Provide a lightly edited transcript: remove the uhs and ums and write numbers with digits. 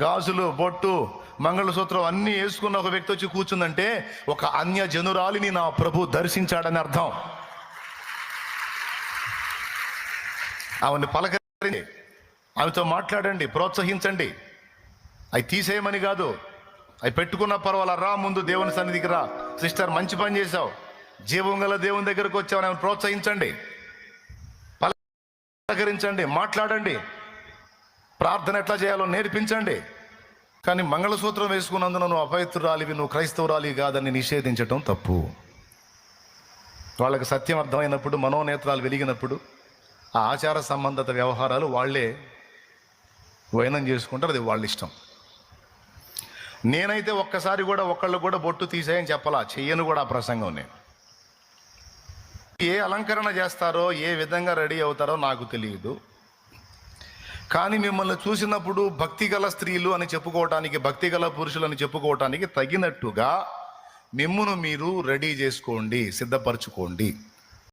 గాజులు, బొట్టు, మంగళసూత్రం అన్నీ వేసుకున్న ఒక వ్యక్తి వచ్చి కూర్చుందంటే ఒక అన్య జనురాలిని నా ప్రభు దర్శించాడని అర్థం. ఆమెను పలకరించండి, ఆమెతో మాట్లాడండి, ప్రోత్సహించండి. అవి తీసేయమని కాదు, అవి పెట్టుకున్న పర్వాలా, రా ముందు దేవుని సన్నిధికి రా, సిస్టర్ మంచి పని చేసావు, జీవం గల దేవుని దగ్గరకు వచ్చావు, ఆమెను ప్రోత్సహించండి, పలకరించండి, మాట్లాడండి, ప్రార్థన ఎట్లా చేయాలో నేర్పించండి. కానీ మంగళసూత్రం వేసుకున్నందున నువ్వు అపవిత్రురాలివి, నువ్వు క్రైస్తవురాలివి కాదని నిషేధించటం తప్పు. వాళ్ళకి సత్యం అర్థమైనప్పుడు, మనోనేత్రాలు వెలిగినప్పుడు ఆ ఆచార సంబంధిత వ్యవహారాలు వాళ్ళే వైనం చేసుకుంటారు, అది వాళ్ళ ఇష్టం. నేనైతే ఒక్కసారి కూడా ఒకళ్ళు కూడా బొట్టు తీసేయని చెప్పలా, చెయ్యను కూడా ఆ ప్రసంగం. నేను ఏ అలంకరణ చేస్తారో, ఏ విధంగా రెడీ అవుతారో నాకు తెలియదు. కానీ మిమ్మల్ని చూసినప్పుడు భక్తిగల స్త్రీలు అని చెప్పుకోవటానికి, భక్తిగల పురుషులు అని చెప్పుకోవటానికి తగినట్టుగా మిమ్మును మీరు రెడీ చేసుకోండి, సిద్ధపరచుకోండి.